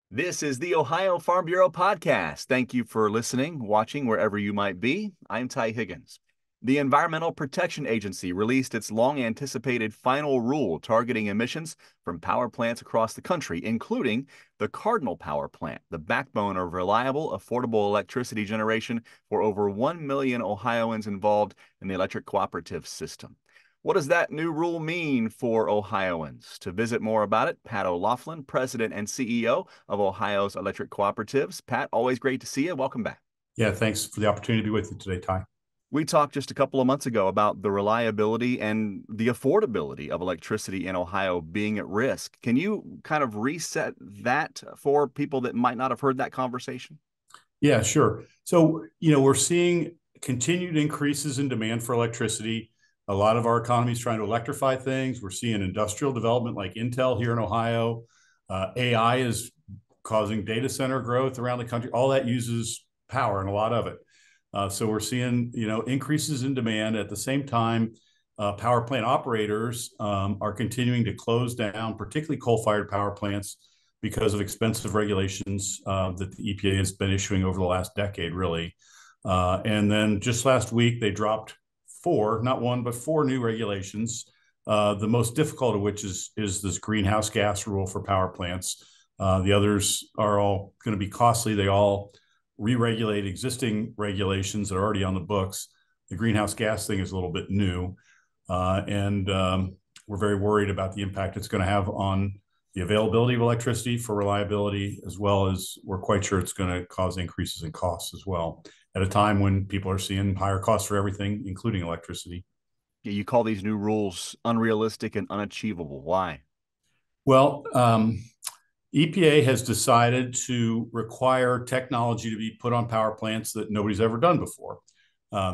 This is the Ohio Farm Bureau podcast. Thank you for listening, watching, wherever you might be. I'm Ty Higgins. The Environmental Protection Agency released its long anticipated final rule targeting emissions from power plants across the country, including the Cardinal Power Plant, the backbone of reliable, affordable electricity generation for over 1 million Ohioans involved in the electric cooperative system. What does that new rule mean for Ohioans? To visit more about it, Pat O'Loughlin, President and CEO of Ohio's Electric Cooperatives. Pat, always great to see you. Welcome back. Yeah, thanks for the opportunity to be with you today, Ty. We talked just a couple of months ago about the reliability and the affordability of electricity in Ohio being at risk. Can you kind of reset that for people that might not have heard that conversation? Yeah, sure. So, we're seeing continued increases in demand for electricity. A lot of our economy is trying to electrify things. We're seeing industrial development like Intel here in Ohio. AI is causing data center growth around the country. All that uses power and a lot of it. So we're seeing, increases in demand. At the same time, power plant operators are continuing to close down, particularly coal-fired power plants, because of expensive regulations that the EPA has been issuing over the last decade, really. And then just last week, they dropped four, not one, but four new regulations. The most difficult of which is this greenhouse gas rule for power plants. The others are all going to be costly. They all re-regulate existing regulations that are already on the books. The greenhouse gas thing is a little bit new. And we're very worried about the impact it's going to have on the availability of electricity for reliability, as well as we're quite sure it's going to cause increases in costs as well, at a time when people are seeing higher costs for everything, including electricity. You call these new rules unrealistic and unachievable. Why? Well, EPA has decided to require technology to be put on power plants that nobody's ever done before.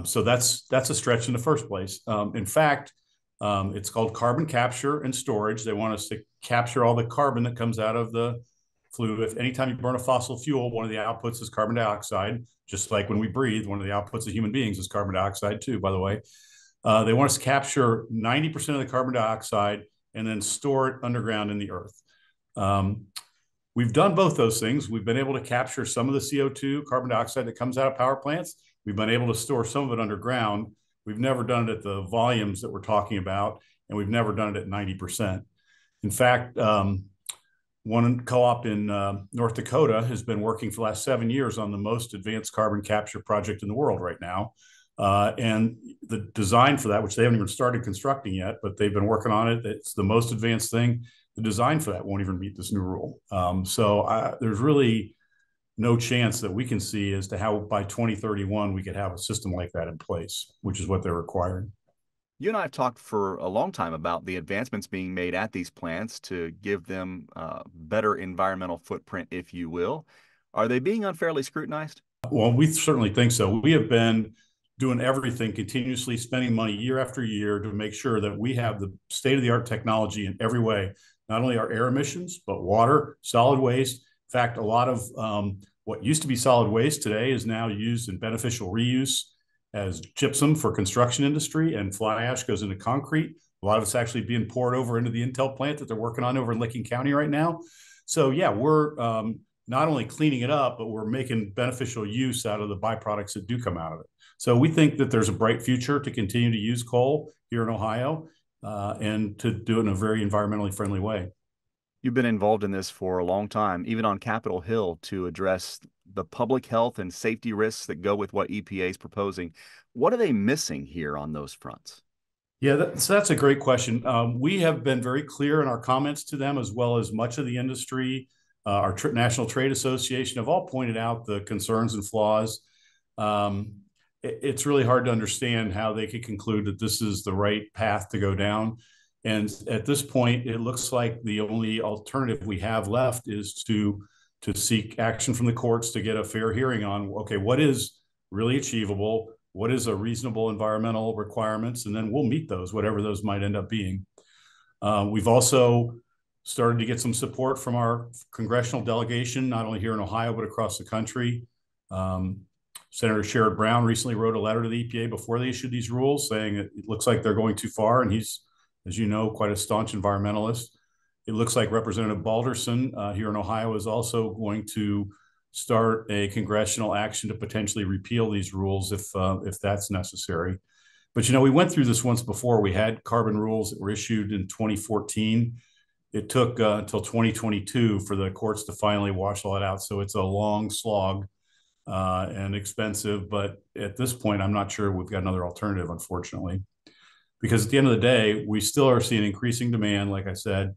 So that's a stretch in the first place. In fact, it's called carbon capture and storage. They want us to capture all the carbon that comes out of the flue. If anytime you burn a fossil fuel, one of the outputs is carbon dioxide. Just like when we breathe, one of the outputs of human beings is carbon dioxide too, by the way. They want us to capture 90% of the carbon dioxide and then store it underground in the earth. We've done both those things. We've been able to capture some of the CO2, carbon dioxide that comes out of power plants. We've been able to store some of it underground. We've never done it at the volumes that we're talking about, and we've never done it at 90%. In fact, one co-op in North Dakota has been working for the last 7 years on the most advanced carbon capture project in the world right now. And the design for that, which they haven't even started constructing yet, but they've been working on it. It's the most advanced thing. The design for that won't even meet this new rule. So there's really no chance that we can see as to how by 2031 we could have a system like that in place, which is what they're requiring. You and I have talked for a long time about the advancements being made at these plants to give them better environmental footprint, if you will. Are they being unfairly scrutinized? Well, we certainly think so. We have been doing everything continuously, spending money year after year to make sure that we have the state-of-the-art technology in every way, not only our air emissions, but water, solid waste. In fact, a lot of what used to be solid waste today is now used in beneficial reuse as gypsum for construction industry, and fly ash goes into concrete. A lot of it's actually being poured over into the Intel plant that they're working on over in Licking County right now. So yeah, we're not only cleaning it up, but we're making beneficial use out of the byproducts that do come out of it. So we think that there's a bright future to continue to use coal here in Ohio and to do it in a very environmentally friendly way. You've been involved in this for a long time, even on Capitol Hill, to address the public health and safety risks that go with what EPA is proposing. What are they missing here on those fronts? Yeah, so that's a great question. We have been very clear in our comments to them, as well as much of the industry. Our National Trade Association have all pointed out the concerns and flaws. It's really hard to understand how they could conclude that this is the right path to go down. And at this point, it looks like the only alternative we have left is to seek action from the courts to get a fair hearing on, okay, what is really achievable? What is a reasonable environmental requirements? And then we'll meet those, whatever those might end up being. We've also started to get some support from our congressional delegation, not only here in Ohio, but across the country. Senator Sherrod Brown recently wrote a letter to the EPA before they issued these rules saying it looks like they're going too far. And he's, as you know, quite a staunch environmentalist. It looks like Representative Balderson here in Ohio is also going to start a congressional action to potentially repeal these rules if that's necessary. But we went through this once before. We had carbon rules that were issued in 2014. It took until 2022 for the courts to finally wash all that out. So it's a long slog and expensive. But at this point, I'm not sure we've got another alternative, unfortunately, because at the end of the day, we still are seeing increasing demand. Like I said,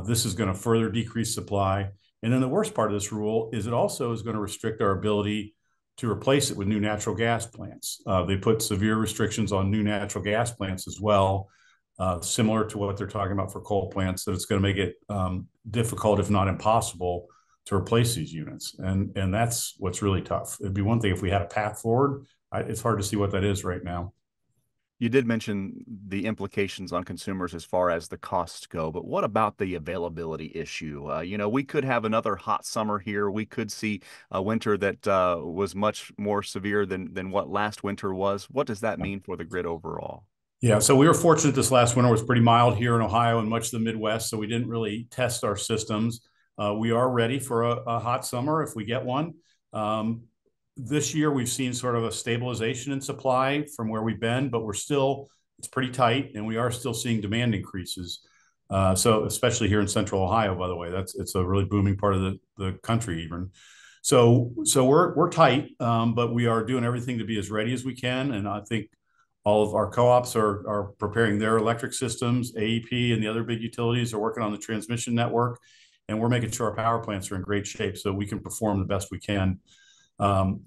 this is going to further decrease supply. And then the worst part of this rule is it also is going to restrict our ability to replace it with new natural gas plants. They put severe restrictions on new natural gas plants as well, similar to what they're talking about for coal plants, that it's going to make it difficult, if not impossible, to replace these units. And that's what's really tough. It'd be one thing if we had a path forward. It's hard to see what that is right now. You did mention the implications on consumers as far as the costs go, but what about the availability issue? We could have another hot summer here. We could see a winter that was much more severe than what last winter was. What does that mean for the grid overall? Yeah, so we were fortunate this last winter was pretty mild here in Ohio and much of the Midwest, so we didn't really test our systems. We are ready for a hot summer if we get one. This year, we've seen sort of a stabilization in supply from where we've been, but it's pretty tight, and we are still seeing demand increases. So especially here in Central Ohio, by the way, it's a really booming part of the country even. So we're tight, but we are doing everything to be as ready as we can. And I think all of our co-ops are preparing their electric systems. AEP and the other big utilities are working on the transmission network, and we're making sure our power plants are in great shape so we can perform the best we can.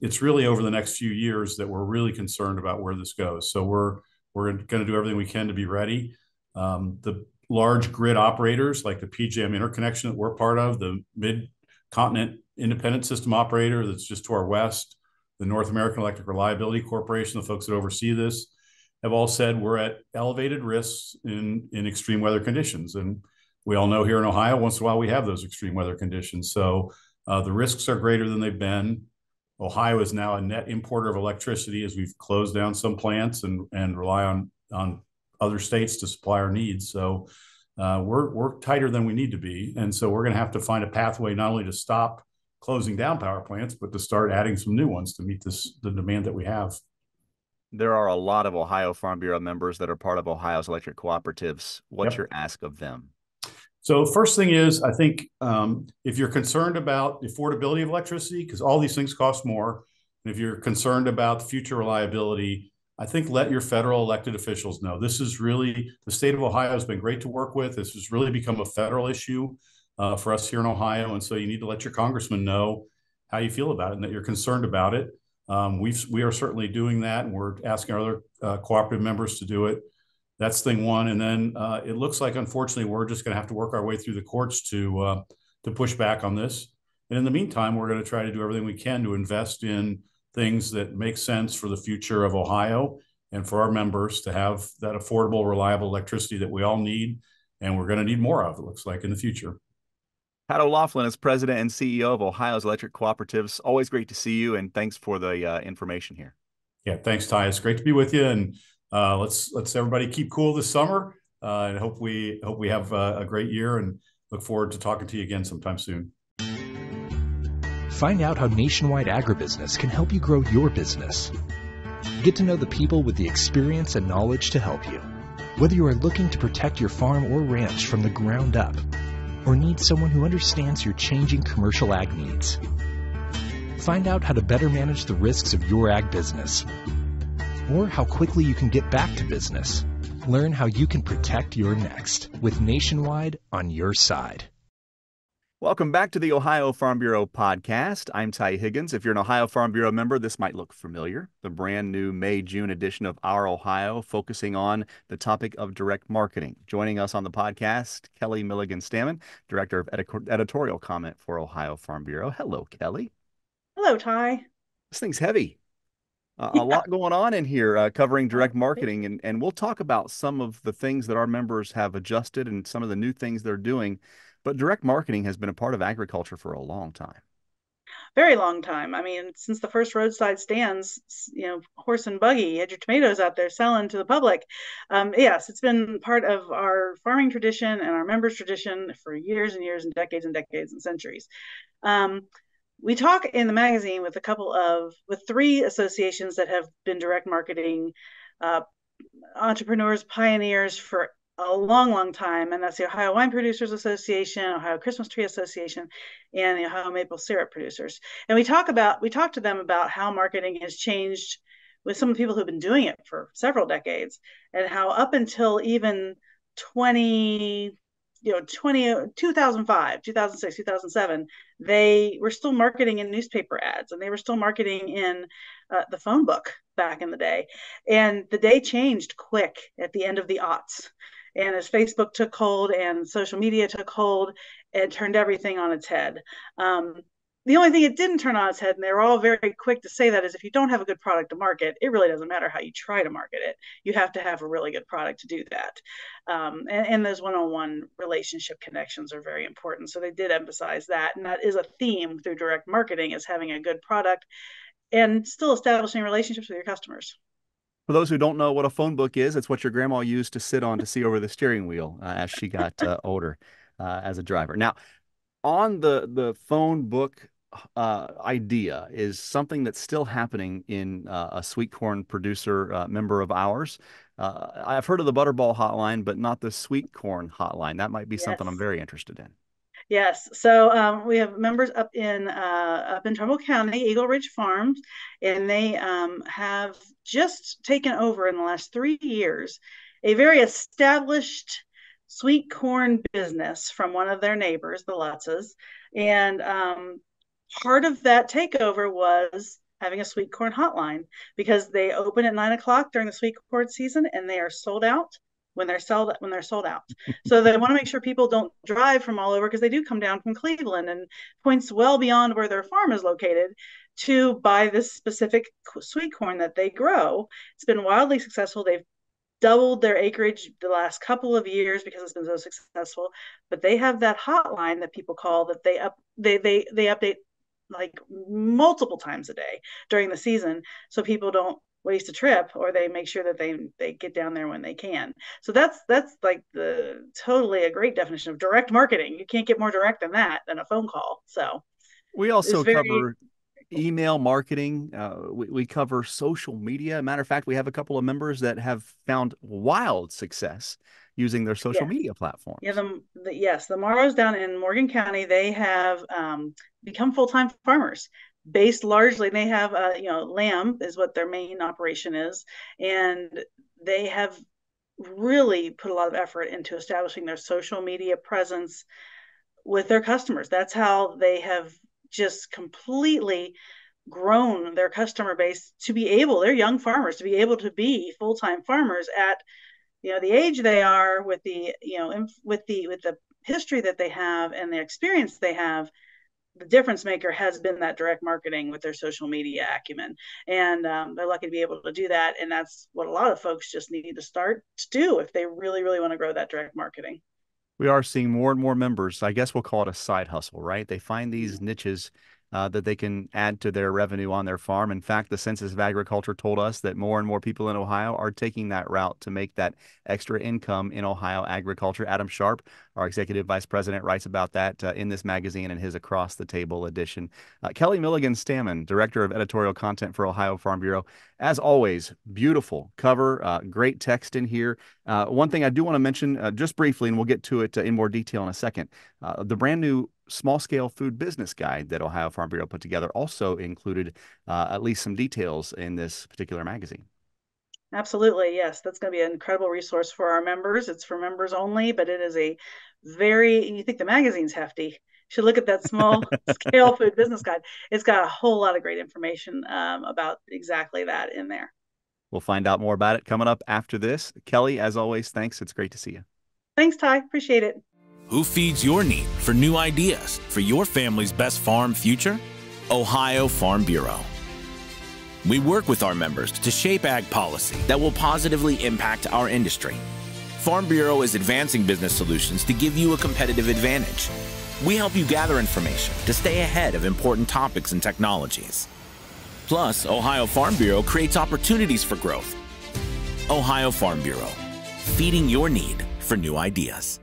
It's really over the next few years that we're really concerned about where this goes. So we're going to do everything we can to be ready. The large grid operators like the PJM interconnection that we're part of, the Mid-Continent Independent System Operator that's just to our west, the North American Electric Reliability Corporation, the folks that oversee this, have all said we're at elevated risks in extreme weather conditions. And we all know here in Ohio, once in a while, we have those extreme weather conditions. So the risks are greater than they've been. Ohio is now a net importer of electricity as we've closed down some plants and rely on other states to supply our needs. So we're tighter than we need to be. And so we're going to have to find a pathway not only to stop closing down power plants, but to start adding some new ones to meet the demand that we have. There are a lot of Ohio Farm Bureau members that are part of Ohio's electric cooperatives. What's your ask of them? So first thing is, I think if you're concerned about the affordability of electricity, because all these things cost more, and if you're concerned about the future reliability, I think let your federal elected officials know. This is really, the state of Ohio has been great to work with. This has really become a federal issue for us here in Ohio. And so you need to let your congressman know how you feel about it and that you're concerned about it. We are certainly doing that, and we're asking our other cooperative members to do it. That's thing one. And then it looks like, unfortunately, we're just going to have to work our way through the courts to push back on this. And in the meantime, we're going to try to do everything we can to invest in things that make sense for the future of Ohio and for our members to have that affordable, reliable electricity that we all need. And we're going to need more of, it looks like, in the future. Pat O'Loughlin is president and CEO of Ohio's Electric Cooperatives. Always great to see you, and thanks for the information here. Yeah, thanks, Ty. It's great to be with you, and let's everybody keep cool this summer, and hope we have a great year, and look forward to talking to you again sometime soon. Find out how Nationwide Agribusiness can help you grow your business. Get to know the people with the experience and knowledge to help you. Whether you are looking to protect your farm or ranch from the ground up, or need someone who understands your changing commercial ag needs. Find out how to better manage the risks of your ag business, or how quickly you can get back to business. Learn how you can protect your next with Nationwide on your side. Welcome back to the Ohio Farm Bureau podcast. I'm Ty Higgins. If you're an Ohio Farm Bureau member, this might look familiar. The brand new May-June edition of Our Ohio, focusing on the topic of direct marketing. Joining us on the podcast, Kelly Milligan-Stammen, Director of Editorial Comment for Ohio Farm Bureau. Hello, Kelly. Hello, Ty. This thing's heavy. A lot going on in here covering direct marketing, and we'll talk about some of the things that our members have adjusted and some of the new things they're doing. But direct marketing has been a part of agriculture for a long time. very long time. I mean, since the first roadside stands, horse and buggy, you had your tomatoes out there selling to the public. Yes, it's been part of our farming tradition and our members' tradition for years and years and decades and centuries. We talk in the magazine with three associations that have been direct marketing entrepreneurs, pioneers for a long time, and that's the Ohio Wine Producers Association, Ohio Christmas Tree Association, and the Ohio Maple Syrup Producers. And we talk to them about how marketing has changed with some of the people who've been doing it for several decades, and how up until even 2005, 2006, 2007, they were still marketing in newspaper ads, and they were still marketing in the phone book back in the day. And the day changed quick at the end of the aughts. And as Facebook took hold and social media took hold, it turned everything on its head. The only thing it didn't turn on its head, and they were all very quick to say that, is if you don't have a good product to market, it really doesn't matter how you try to market it. You have to have a really good product to do that. And those one-on-one relationship connections are very important. So they did emphasize that. And that is a theme through direct marketing, is having a good product and still establishing relationships with your customers. For those who don't know what a phone book is, it's what your grandma used to sit on to see over the steering wheel as she got older as a driver. Now, on the phone book idea is something that's still happening in a sweet corn producer member of ours. I've heard of the Butterball Hotline, but not the sweet corn hotline. That might be something I'm very interested in. Yes. So we have members up in Trumbull County, Eagle Ridge Farms, and they have just taken over in the last 3 years a very established sweet corn business from one of their neighbors, the Lutzes. And part of that takeover was having a sweet corn hotline, because they open at 9 o'clock during the sweet corn season, and they are sold out when they're sold out. So they want to make sure people don't drive from all over, because they do come down from Cleveland and points well beyond where their farm is located to buy this specific sweet corn that they grow. It's been wildly successful. They've doubled their acreage the last couple of years because it's been so successful. But they have that hotline that people call, that they update like multiple times a day during the season, so people don't waste a trip, or they make sure that they get down there when they can. So that's like totally a great definition of direct marketing. You can't get more direct than that, than a phone call. So we also cover email marketing. We cover social media. Matter of fact, we have a couple of members that have found wild success using their social media platforms. Yeah, the Morrows down in Morgan County, they have become full-time farmers, based largely, they have lamb is what their main operation is, and they have really put a lot of effort into establishing their social media presence with their customers. That's how they have just completely grown their customer base to be able, they're young farmers, to be able to be full-time farmers at the age they are, with the with the history that they have and the experience they have. The difference maker has been that direct marketing with their social media acumen. And they're lucky to be able to do that. And that's what a lot of folks just need to start to do if they really, really want to grow that direct marketing. We are seeing more and more members. I guess we'll call it a side hustle, right? They find these niches that they can add to their revenue on their farm. In fact, the Census of Agriculture told us that more and more people in Ohio are taking that route to make that extra income in Ohio agriculture. Adam Sharp, our executive vice president, writes about that in this magazine in his Across the Table edition. Kelly Milligan-Stammen, director of editorial content for Ohio Farm Bureau. As always, beautiful cover, great text in here. One thing I do want to mention just briefly, and we'll get to it in more detail in a second, the brand new Small-Scale Food Business Guide that Ohio Farm Bureau put together also included at least some details in this particular magazine. Absolutely, yes. That's going to be an incredible resource for our members. It's for members only, but it is you think the magazine's hefty. You should look at that Small-Scale Food Business Guide. It's got a whole lot of great information about exactly that in there. We'll find out more about it coming up after this. Kelly, as always, thanks. It's great to see you. Thanks, Ty. Appreciate it. Who feeds your need for new ideas for your family's best farm future? Ohio Farm Bureau. We work with our members to shape ag policy that will positively impact our industry. Farm Bureau is advancing business solutions to give you a competitive advantage. We help you gather information to stay ahead of important topics and technologies. Plus, Ohio Farm Bureau creates opportunities for growth. Ohio Farm Bureau, feeding your need for new ideas.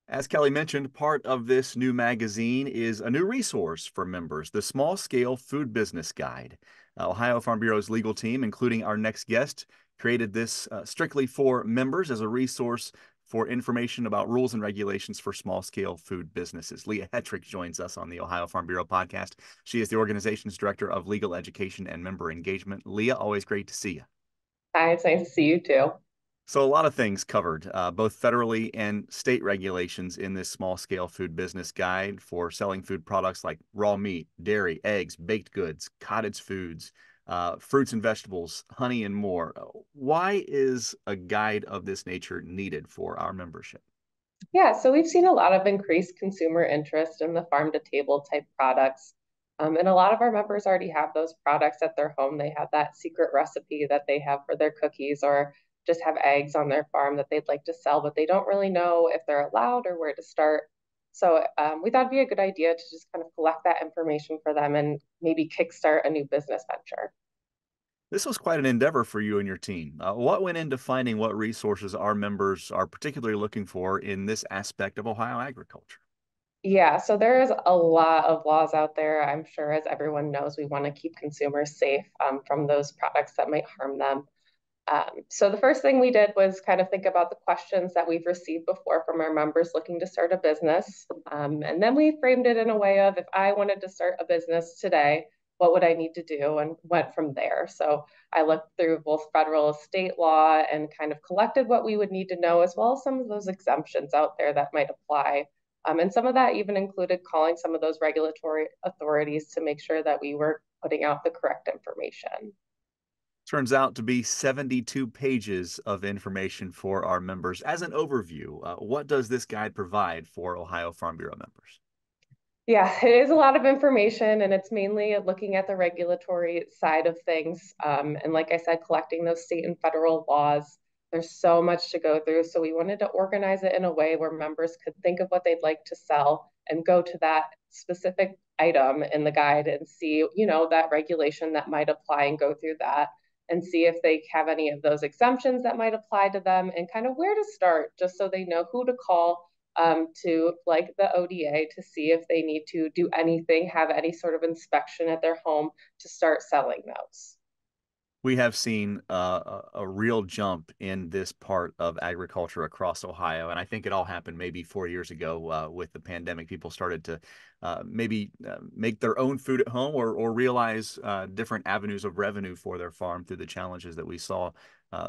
As Kelly mentioned, part of this new magazine is a new resource for members, the Small-Scale Food Business Guide. Ohio Farm Bureau's legal team, including our next guest, created this strictly for members as a resource for information about rules and regulations for small-scale food businesses. Leah Hetrick joins us on the Ohio Farm Bureau podcast. She is the organization's Director of Legal Education and Member Engagement. Leah, always great to see you. Hi, it's nice to see you too. So a lot of things covered, both federally and state regulations in this small-scale food business guide for selling food products like raw meat, dairy, eggs, baked goods, cottage foods, fruits and vegetables, honey, and more. Why is a guide of this nature needed for our membership? Yeah, so we've seen a lot of increased consumer interest in the farm to table type products. And a lot of our members already have those products at their home. They have that secret recipe that they have for their cookies, or just have eggs on their farm that they'd like to sell, but they don't really know if they're allowed or where to start. So we thought it'd be a good idea to just kind of collect that information for them and maybe kickstart a new business venture. This was quite an endeavor for you and your team. What went into finding what resources our members are particularly looking for in this aspect of Ohio agriculture? Yeah, so there is a lot of laws out there. I'm sure, as everyone knows, we want to keep consumers safe from those products that might harm them. So the first thing we did was kind of think about the questions that we've received before from our members looking to start a business. And then we framed it in a way of, if I wanted to start a business today, what would I need to do, and went from there. So I looked through both federal, state law, and kind of collected what we would need to know, as well as some of those exemptions out there that might apply. And some of that even included calling some of those regulatory authorities to make sure that we were putting out the correct information. Turns out to be 72 pages of information for our members. As an overview, what does this guide provide for Ohio Farm Bureau members? Yeah, it is a lot of information, and it's mainly looking at the regulatory side of things. And like I said, collecting those state and federal laws. There's so much to go through. So we wanted to organize it in a way where members could think of what they'd like to sell and go to that specific item in the guide and see, that regulation that might apply, and go through that and see if they have any of those exemptions that might apply to them, and kind of where to start, just so they know who to call to, like the ODA, to see if they need to do anything, have any sort of inspection at their home to start selling those. We have seen a real jump in this part of agriculture across Ohio, and I think it all happened maybe 4 years ago with the pandemic. People started to maybe make their own food at home, or realize different avenues of revenue for their farm through the challenges that we saw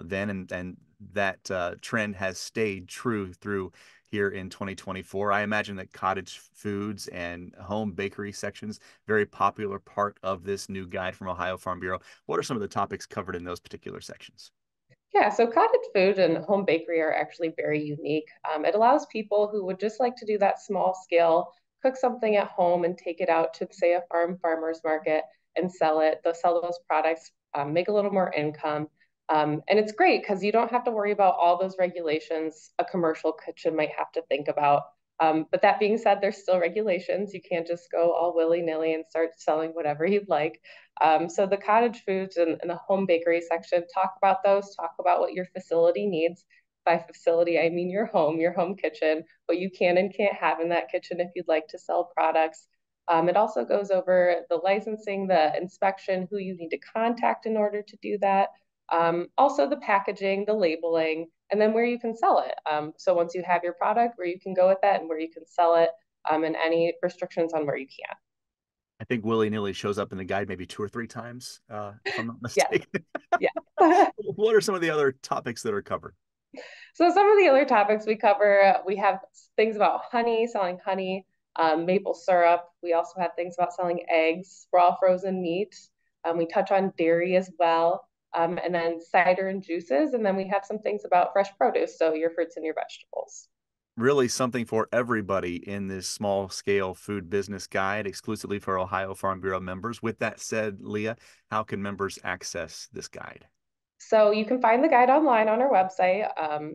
then, and that trend has stayed true through here in 2024. I imagine that cottage foods and home bakery sections, very popular part of this new guide from Ohio Farm Bureau. What are some of the topics covered in those particular sections? Yeah, so cottage food and home bakery are actually very unique. It allows people who would just like to do that small scale, cook something at home and take it out to, say, a farmer's market and sell it. They'll sell those products, make a little more income. And it's great because you don't have to worry about all those regulations a commercial kitchen might have to think about. But that being said, there's still regulations. You can't just go all willy-nilly and start selling whatever you'd like. So the cottage foods and the home bakery section, talk about those, talk about what your facility needs. By facility, I mean your home kitchen, what you can and can't have in that kitchen if you'd like to sell products. It also goes over the licensing, the inspection, who you need to contact in order to do that. Also the packaging, the labeling, and then where you can sell it. So once you have your product, where you can go with that and where you can sell it, and any restrictions on where you can't. I think willy-nilly shows up in the guide maybe 2 or 3 times, if I'm not mistaken. Yeah. What are some of the other topics that are covered? So some of the other topics we cover, we have things about honey, selling honey, maple syrup. We also have things about selling eggs, raw frozen meat. We touch on dairy as well. And then cider and juices. And then we have some things about fresh produce, so your fruits and your vegetables. Really something for everybody in this small scale food business guide, exclusively for Ohio Farm Bureau members. With that said, Leah, how can members access this guide? So you can find the guide online on our website.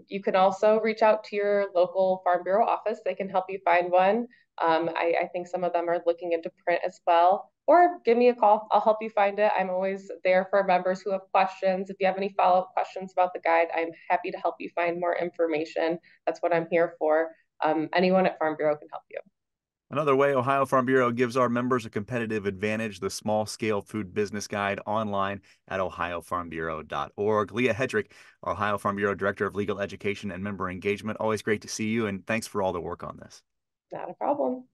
You can also reach out to your local Farm Bureau office. They can help you find one. I think some of them are looking into print as well. Or give me a call. I'll help you find it. I'm always there for members who have questions. If you have any follow-up questions about the guide, I'm happy to help you find more information. That's what I'm here for. Anyone at Farm Bureau can help you. Another way Ohio Farm Bureau gives our members a competitive advantage, the Small Scale Food Business Guide online at ohiofarmbureau.org. Leah Hedrick, our Ohio Farm Bureau Director of Legal Education and Member Engagement, always great to see you, and thanks for all the work on this. Not a problem.